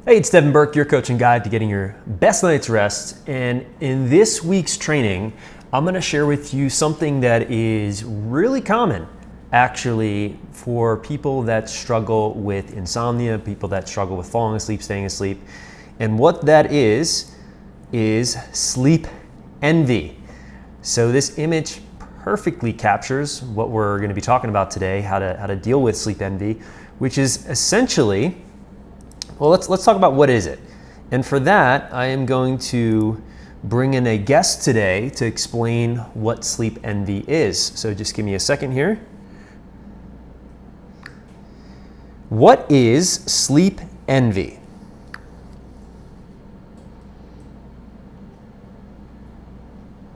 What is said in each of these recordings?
Hey, it's Devin Burke, your coach and guide to getting your best night's rest. And in this week's training, I'm going to share with you something that is really common, actually, for people that struggle with insomnia, people that struggle with falling asleep, staying asleep. And what that is sleep envy. So this image perfectly captures what we're going to be talking about today, how to deal with sleep envy, which is essentially, well, let's talk about what is it. And for that, I am going to bring in a guest today to explain what sleep envy is. So just give me a second here. What is sleep envy?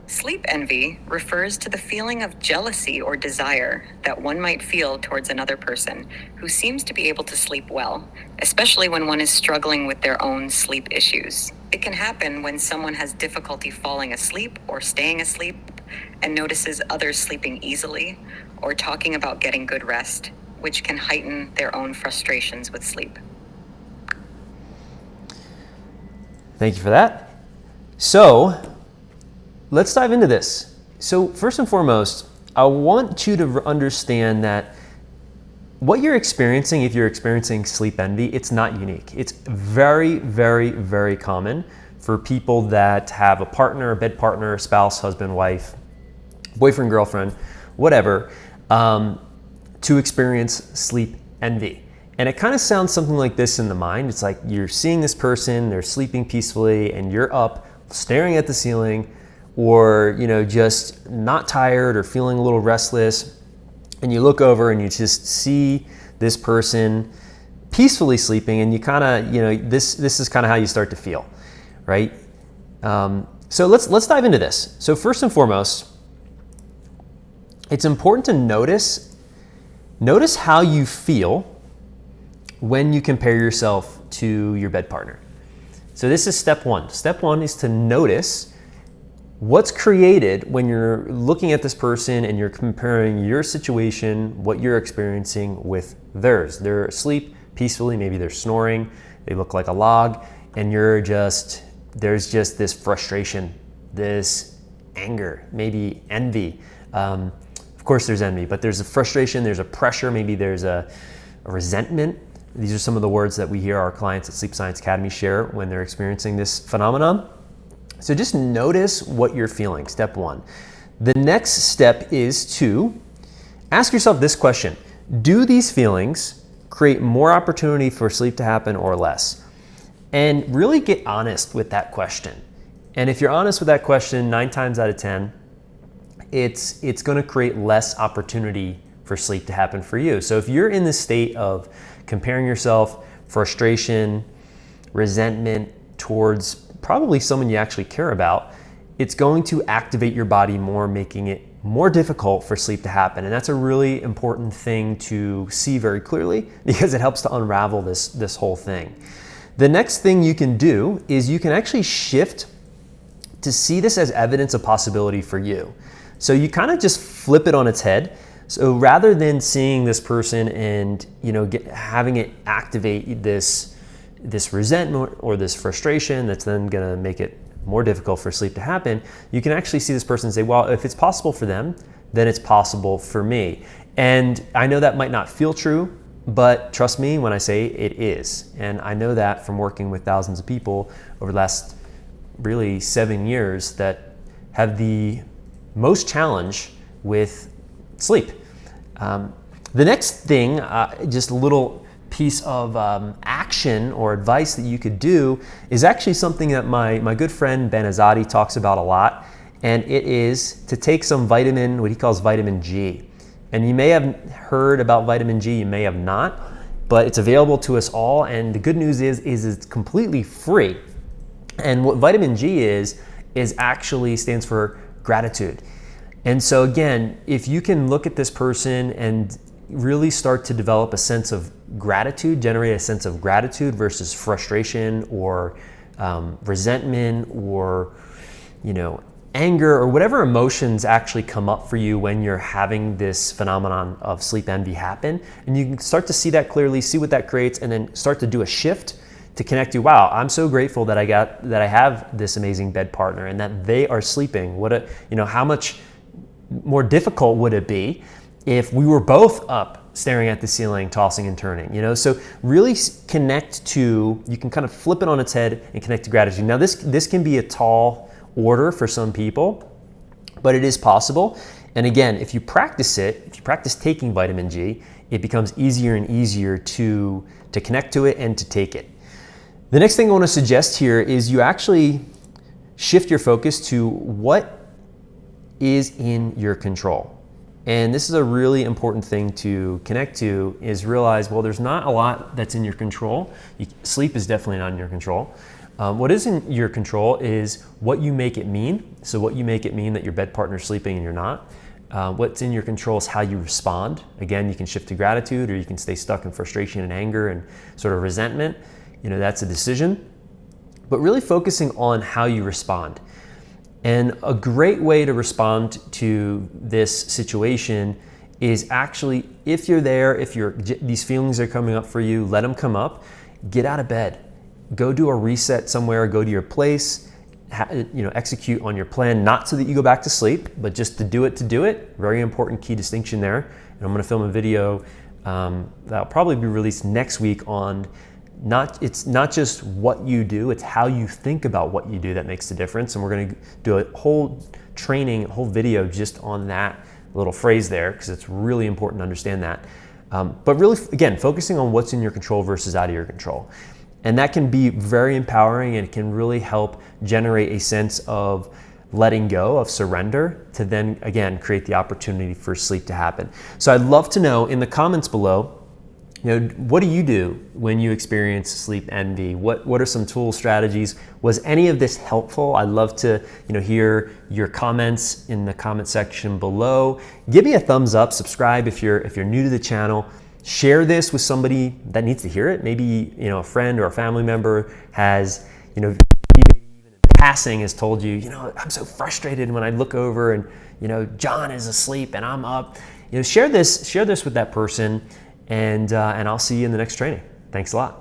Sleep envy refers to the feeling of jealousy or desire that one might feel towards another person who seems to be able to sleep well, especially when one is struggling with their own sleep issues. It can happen when someone has difficulty falling asleep or staying asleep and notices others sleeping easily or talking about getting good rest, which can heighten their own frustrations with sleep. Thank you for that. So, let's dive into this. So first and foremost, I want you to understand that what you're experiencing, if you're experiencing sleep envy, it's not unique. It's very, very, very common for people that have a partner, a bed partner, spouse, husband, wife, boyfriend, girlfriend, whatever, to experience sleep envy. And it kind of sounds something like this in the mind. It's like you're seeing this person, they're sleeping peacefully, and you're up staring at the ceiling, or just not tired or feeling a little restless, and you look over and you just see this person peacefully sleeping, and you kind of this is kind of how you start to feel, right? So let's dive into this. So first and foremost, it's important to notice how you feel when you compare yourself to your bed partner. So this is step one. Step one is to notice what's created when you're looking at this person and you're comparing your situation, what you're experiencing, with theirs. They're asleep peacefully, maybe they're snoring, they look like a log, and there's just this frustration, this anger, maybe envy. Of course there's envy, but there's a frustration, there's a pressure, maybe there's a resentment. These are some of the words that we hear our clients at Sleep Science Academy share when they're experiencing this phenomenon. So just notice what you're feeling, step one. The next step is to ask yourself this question: do these feelings create more opportunity for sleep to happen or less? And really get honest with that question. And if you're honest with that question, 9 times out of 10, it's going to create less opportunity for sleep to happen for you. So if you're in the state of comparing yourself, frustration, resentment towards probably someone you actually care about, it's going to activate your body more, making it more difficult for sleep to happen. And that's a really important thing to see very clearly, because it helps to unravel this whole thing. The next thing you can do is you can actually shift to see this as evidence of possibility for you. So you kind of just flip it on its head. So rather than seeing this person and having it activate this resentment or this frustration that's then going to make it more difficult for sleep to happen, you can actually see this person and say, well, if it's possible for them, then it's possible for me. And I know that might not feel true, but trust me when I say it is. And I know that from working with thousands of people over the last really 7 years that have the most challenge with sleep. The next thing, just a little piece of action or advice that you could do, is actually something that my good friend Ben Azadi talks about a lot, and it is to take some vitamin, what he calls vitamin G. And you may have heard about vitamin G, you may have not, but it's available to us all, and the good news is it's completely free. And what vitamin G is actually stands for gratitude. And so again, if you can look at this person and really start to develop a sense of gratitude, generate a sense of gratitude versus frustration or resentment or anger or whatever emotions actually come up for you when you're having this phenomenon of sleep envy happen. And you can start to see that clearly, see what that creates, and then start to do a shift to connect to, wow, I'm so grateful that I have this amazing bed partner and that they are sleeping. How much more difficult would it be if we were both up staring at the ceiling, tossing and turning, So really connect to, you can kind of flip it on its head and connect to gratitude. Now this can be a tall order for some people, but it is possible. And again, if you practice taking vitamin G, it becomes easier and easier to connect to it and to take it. The next thing I want to suggest here is you actually shift your focus to what is in your control. And this is a really important thing to connect to, is realize, well, there's not a lot that's in your control. Sleep is definitely not in your control. What is in your control is what you make it mean. So what you make it mean that your bed partner's sleeping and you're not. What's in your control is how you respond. Again, you can shift to gratitude, or you can stay stuck in frustration and anger and sort of resentment. That's a decision. But really focusing on how you respond. And a great way to respond to this situation is actually, if you're there, these feelings are coming up for you, let them come up, get out of bed, go do a reset somewhere, go to your place, execute on your plan, not so that you go back to sleep, but just to do it. Very important key distinction there. And I'm gonna film a video that'll probably be released next week on it's not just what you do, it's how you think about what you do that makes the difference. And we're gonna do a whole training, a whole video just on that little phrase there, because it's really important to understand that. But really, again, focusing on what's in your control versus out of your control. And that can be very empowering, and it can really help generate a sense of letting go, of surrender, to then, again, create the opportunity for sleep to happen. So I'd love to know in the comments below, what do you do when you experience sleep envy? What are some tools, strategies? Was any of this helpful? I'd love to hear your comments in the comment section below. Give me a thumbs up, subscribe if you're new to the channel. Share this with somebody that needs to hear it. Maybe a friend or a family member has even in passing has told you, I'm so frustrated when I look over and John is asleep and I'm up. Share this with that person. And I'll see you in the next training. Thanks a lot.